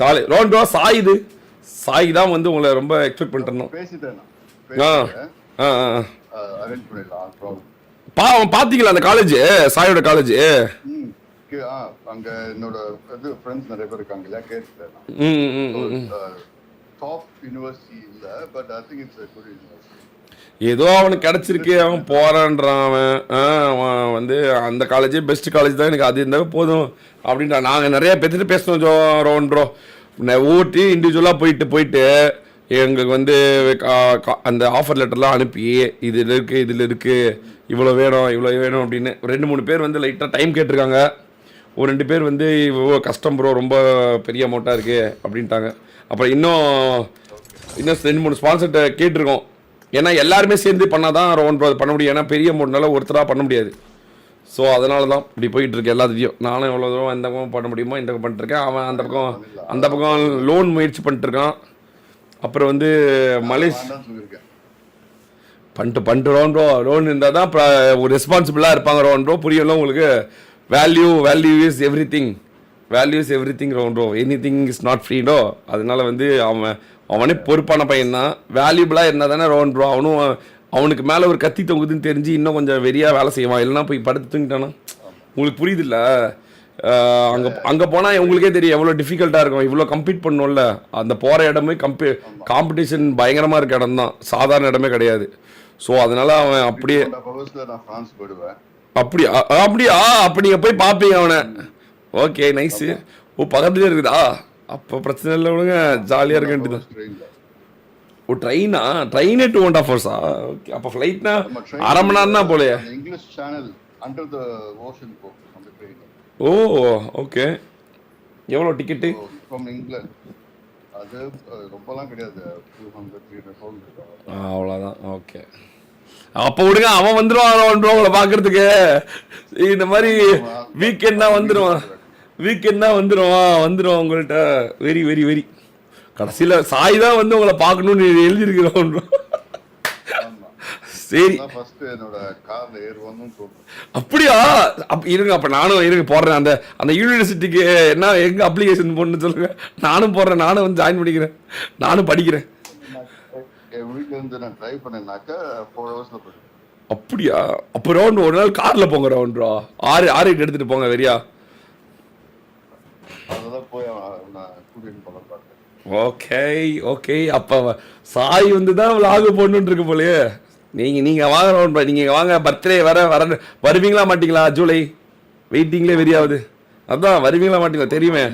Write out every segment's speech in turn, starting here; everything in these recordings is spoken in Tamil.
சாலி ரோன் ப்ரோ சாய் இது சாய் தான் வந்து உங்களை ரொம்ப எக்ஸ்பெக்ட் பண்ணிட்டு இருந்தோம். அரேஞ்ச் பண்ணிடலாம். பாத்தீங்களா அந்த காலேஜ், சாயோட காலேஜ்? அங்க என்னோட இது ஃப்ரெண்ட்ஸ் நிறைய பேர் இருக்காங்க இல்லையா, கேட்டுட்டேன். டாப் யூனிவர்சிட்டி இல்ல, but I think it's a good university. ஏதோ அவனுக்கு கிடைச்சிருக்கு, அவன் போறான்றான். அவன் வந்து அந்த காலேஜே பெஸ்ட் காலேஜ் தான், எனக்கு அது இருந்தால் போதும் அப்படின்ட்டா. நாங்கள் நிறைய பேர்த்துட்டு பேசணும் ரோன் ப்ரோ. ஊட்டி இண்டிவிஜுவலாக போயிட்டு எங்களுக்கு வந்து அந்த ஆஃபர் லெட்டர்லாம் அனுப்பி இதில் இருக்குது இவ்வளோ வேணும் அப்படின்னு 2-3 பேர் வந்து லைட்டாக டைம் கேட்டிருக்காங்க. ஒரு 2 பேர் வந்து இவ்வளோ கஷ்டம் ப்ரோ, ரொம்ப பெரிய அமௌண்ட்டாக இருக்குது அப்படின்ட்டாங்க. அப்புறம் இன்னும் 2-3 ஸ்பான்சர்கிட்ட கேட்டிருக்கோம். ஏன்னா எல்லாருமே சேர்ந்து பண்ணால் தான் ரோன் ப்ரோ பண்ண முடியும். ஏன்னா பெரிய அமௌண்ட்னால ஒருத்தராக பண்ண முடியாது. ஸோ அதனால தான் இப்படி போயிட்டுருக்கு எல்லாத்தையும். நானும் எவ்வளோ தூரம் இந்த பக்கம் பண்ண முடியுமோ இந்த பக்கம் பண்ணிட்டுருக்கேன். அவன் அந்த பக்கம் லோன் முயற்சி பண்ணிட்டுருக்கான். அப்புறம் வந்து மலேஷ் பண்ணிட்டு ரோன் ப்ரோ லோன் இருந்தால் தான் ஒரு ரெஸ்பான்சிபிளாக இருப்பாங்க ரோன் ப்ரோ. புரியல உங்களுக்கு? Value is everything Ron bro. Anything is not ஃப்ரீடோ. அதனால வந்து அவனே பொறுப்பான பையன் தான். வேல்யூபிளாக இருந்தால் தானே ரோன் ப்ரோ. அவனுக்கு மேலே ஒரு கத்தி தொங்குதுன்னு தெரிஞ்சு இன்னும் கொஞ்சம் வெறியாக வேலை செய்வான். இல்லைனா போய் படுத்து தூங்கிட்டானா உங்களுக்கு புரியுதில்ல? அங்கே போனால் உங்களுக்கே தெரியும் எவ்வளோ டிஃபிகல்ட்டாக இருக்கும். இவ்வளோ கம்ப்ளீட் பண்ணோம்ல. அந்த போகிற இடமே காம்படிஷன் பயங்கரமாக இருக்க இடம் தான், சாதாரண இடமே கிடையாது. ஸோ அதனால அவன் அப்படியே அப்படியா அப்போ நீங்கள் போய் பார்ப்பீங்க அவனை. Okay nice. பக்கத்துலேயே இருக்குதா? அப்போ பிரச்சனை இல்லை, விடுங்க, ஜாலியாக இருக்க வேண்டியது. ட்ரெயினே 2.5 hours? ஓகே. அப்போ ஃப்ளைட்னா அரை மணி நேரம் தான் போலையே. English Channel under the ocean போகும் அந்த ட்ரெயின். Oh okay. எவ்வளோ டிக்கெட்டு? ஃப்ரம் இங்கிலாந்து அது ரொம்பலாம் கிடையாது, 200-300 அவ்வளோதான். ஓகே. அப்போ விடுங்க, அவன் வந்துடுவான் உங்களை பார்க்கறதுக்கு. இந்த மாதிரி வீக்கெண்ட் தான் வந்துடுவான் உங்கள்கிட்ட. வெரி கடைசியில் சாய் தான் வந்து உங்களை பார்க்கணும்னு எழுதியிருக்கிறோம். சரி அப்படியா? இருங்க, அப்போ நானும் போடுறேன். அந்த யூனிவர்சிட்டிக்கு என்ன எங்கே அப்ளிகேஷன் போடணும்னு சொல்லுங்க. நானும் போடுறேன், நானும் வந்து ஜாயின் பண்ணிக்கிறேன், நானும் படிக்கிறேன். அப்படியா? அப்போ ரவுண்ட் ஒரு நாள் காரில் போங்க. ரவுண்ட்ரா 6 எடுத்துகிட்டு போங்க. வெறியா? ஓகே. அப்போ சாய் வந்து தான் விலாகு போடணுன்னு இருக்கு போலயே. நீங்கள் வாங்க ரவுண்ட், நீங்கள் வாங்க. பர்த்டே வருவீங்களா மாட்டிங்களா? ஜூலை வெயிட்டிங்லேயே வெறியாவது. அதான் வருவீங்களா மாட்டீங்களா தெரியுமே.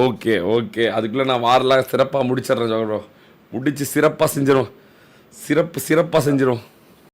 ஓகே. அதுக்குள்ளே நான் வாரெல்லாம் சிறப்பாக முடிச்சிடுறேன். முடிச்சு சிறப்பாக செஞ்சிடும்.